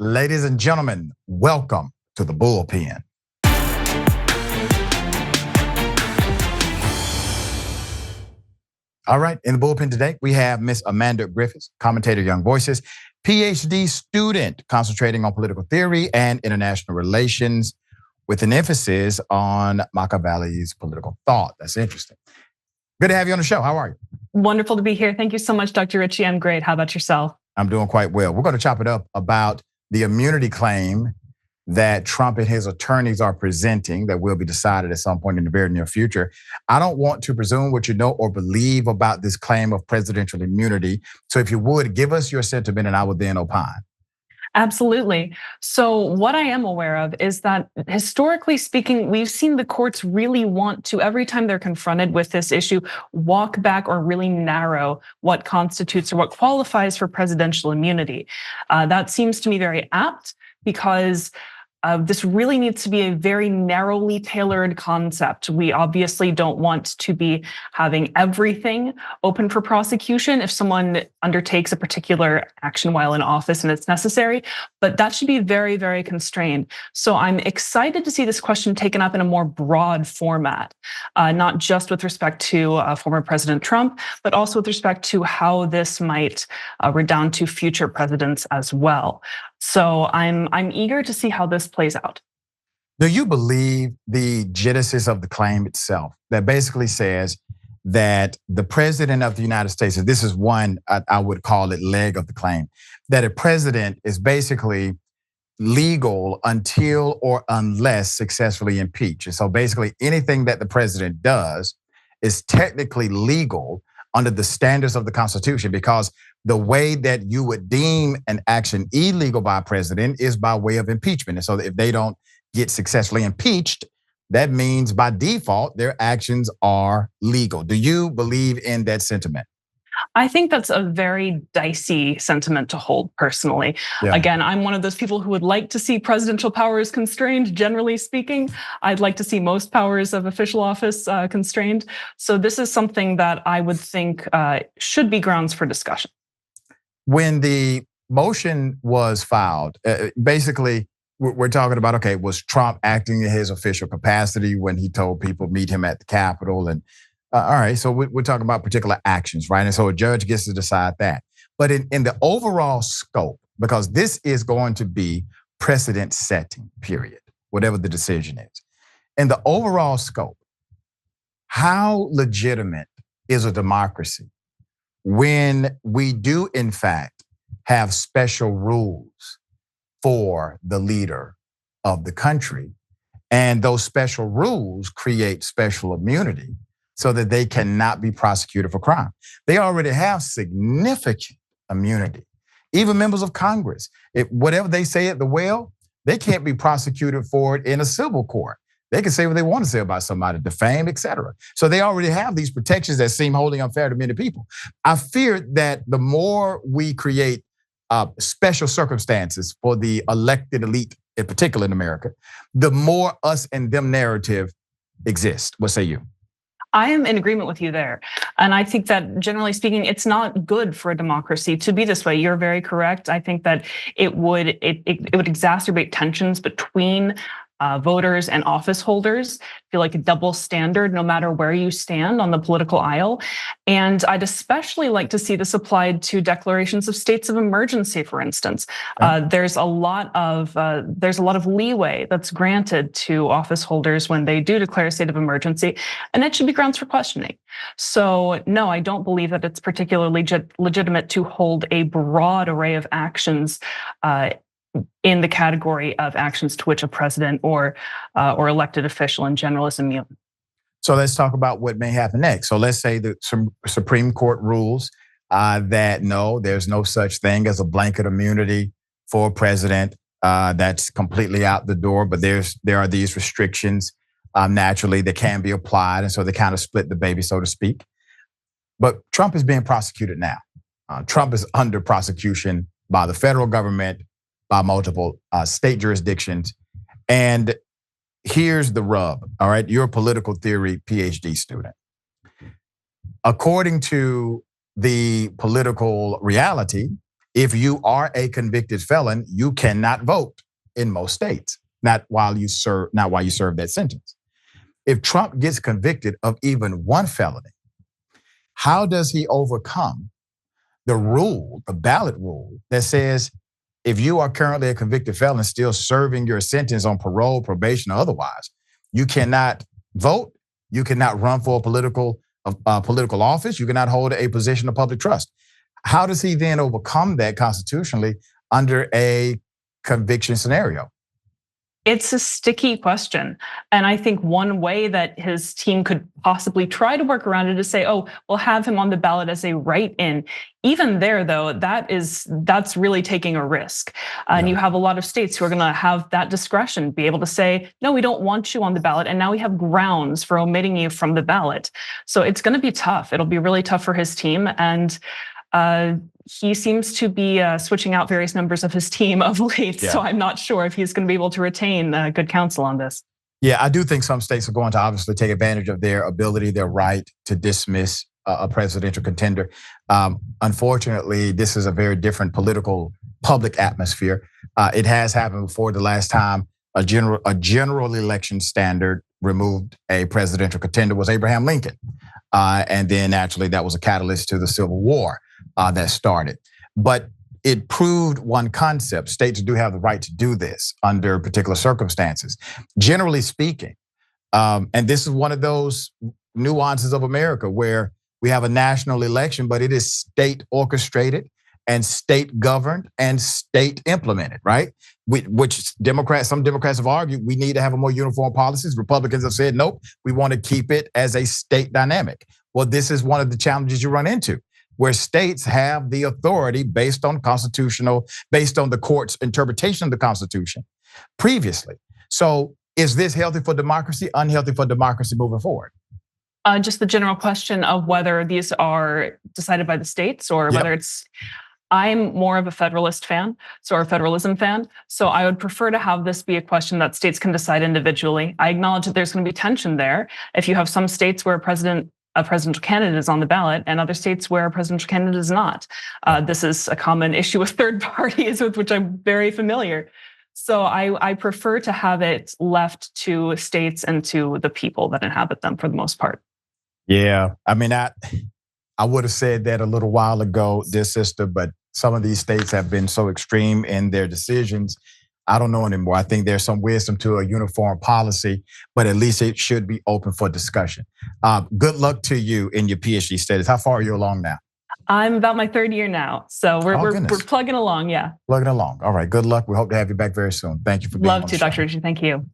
Ladies and gentlemen, welcome to the Bullpen. All right, in the Bullpen today, we have Miss Amanda Griffiths, commentator, Young Voices, PhD student concentrating on political theory and international relations with an emphasis on Machiavelli's political thought. That's interesting. Good to have you on the show. How are you? Wonderful to be here. Thank you so much, Dr. Richey. I'm great. How about yourself? I'm doing quite well. We're going to chop it up about the immunity claim that Trump and his attorneys are presenting that will be decided at some point in the very near future. I don't want to presume what you know or believe about this claim of presidential immunity. So if you would, give us your sentiment and I will then opine. Absolutely. So what I am aware of is that historically speaking, we've seen the courts really want to, every time they're confronted with this issue, walk back or really narrow what constitutes or what qualifies for presidential immunity. That seems to me very apt because this really needs to be a very narrowly tailored concept. We obviously don't want to be having everything open for prosecution if someone undertakes a particular action while in office and it's necessary, but that should be very, very constrained. So I'm excited to see this question taken up in a more broad format, not just with respect to former President Trump, but also with respect to how this might redound to future presidents as well. So I'm eager to see how this plays out. Do you believe the genesis of the claim itself that basically says that the president of the United States, and this is one I would call it leg of the claim, that a president is basically legal until or unless successfully impeached. And so basically anything that the president does is technically legal under the standards of the Constitution, because the way that you would deem an action illegal by a president is by way of impeachment. And so if they don't get successfully impeached, that means by default, their actions are legal. Do you believe in that sentiment? I think that's a very dicey sentiment to hold personally. Yeah. Again, I'm one of those people who would like to see presidential powers constrained, generally speaking. I'd like to see most powers of official office constrained. So this is something that I would think should be grounds for discussion. When the motion was filed, basically we're talking about, okay, was Trump acting in his official capacity when he told people meet him at the Capitol? And all right, so we're talking about particular actions, right? And so a judge gets to decide that. But in the overall scope, because this is going to be precedent setting, period, whatever the decision is. In the overall scope, how legitimate is a democracy when we do, in fact, have special rules for the leader of the country, and those special rules create special immunity so that they cannot be prosecuted for crime? They already have significant immunity. Even members of Congress, whatever they say at the well, they can't be prosecuted for it in a civil court. They can say what they want to say about somebody, defame, et cetera. So they already have these protections that seem wholly unfair to many people. I fear that the more we create special circumstances for the elected elite, in particular in America, the more us and them narrative exists. What say you? I am in agreement with you there. And I think that generally speaking, it's not good for a democracy to be this way. You're very correct. I think that it would exacerbate tensions between voters and office holders. Feel like a double standard no matter where you stand on the political aisle. And I'd especially like to see this applied to declarations of states of emergency, for instance. There's a lot of leeway that's granted to office holders when they do declare a state of emergency, and it should be grounds for questioning. So no, I don't believe that it's particularly legitimate to hold a broad array of actions in the category of actions to which a president or elected official in general is immune. So let's talk about what may happen next. So let's say that some Supreme Court rules that no, there's no such thing as a blanket immunity for a president. That's completely out the door. But there are these restrictions naturally that can be applied, and so they kind of split the baby, so to speak. But Trump is being prosecuted now. Trump is under prosecution by the federal government, by multiple state jurisdictions. And here's the rub, all right? You're a political theory PhD student. According to the political reality, If you are a convicted felon, you cannot vote in most states, not while you serve that sentence. If Trump gets convicted of even one felony, how does he overcome the rule, the ballot rule that says if you are currently a convicted felon still serving your sentence on parole, probation, or otherwise, you cannot vote, you cannot run for a political office, you cannot hold a position of public trust. How does he then overcome that constitutionally under a conviction scenario? It's a sticky question. And I think one way that his team could possibly try to work around it is say, oh, we'll have him on the ballot as a write-in. Even there, though, that's really taking a risk. And you have a lot of states who are going to have that discretion, be able to say, no, we don't want you on the ballot. And now we have grounds for omitting you from the ballot. So it's going to be tough. It'll be really tough for his team. And he seems to be switching out various members of his team of late. Yeah. So I'm not sure if he's going to be able to retain good counsel on this. Yeah, I do think some states are going to obviously take advantage of their ability, their right to dismiss a presidential contender. Unfortunately, this is a very different political public atmosphere. It has happened before. The last time a general election standard removed a presidential contender was Abraham Lincoln. And then naturally that was a catalyst to the Civil War that started. But it proved one concept. States do have the right to do this under particular circumstances. Generally speaking, and this is one of those nuances of America where we have a national election, but it is state orchestrated and state governed and state implemented, right? Which some Democrats have argued we need to have a more uniform policies. Republicans have said, nope, we want to keep it as a state dynamic. Well, this is one of the challenges you run into, where states have the authority based on the court's interpretation of the Constitution previously. So is this healthy for democracy, unhealthy for democracy moving forward? Just the general question of whether these are decided by the states or whether I'm more of a federalist fan, or a federalism fan. So I would prefer to have this be a question that states can decide individually. I acknowledge that there's going to be tension there. If you have some states where a presidential candidate is on the ballot and other states where a presidential candidate is not. This is a common issue with third parties with which I'm very familiar. So I prefer to have it left to states and to the people that inhabit them for the most part. Yeah, I mean, I would have said that a little while ago, dear sister, but some of these states have been so extreme in their decisions. I don't know anymore. I think there's some wisdom to a uniform policy, but at least it should be open for discussion. Good luck to you in your PhD status. How far are you along now? I'm about my third year now. So we're plugging along, yeah. Plugging along. All right, good luck. We hope to have you back very soon. Thank you for being on the show. Love to, Dr. Richey. Thank you.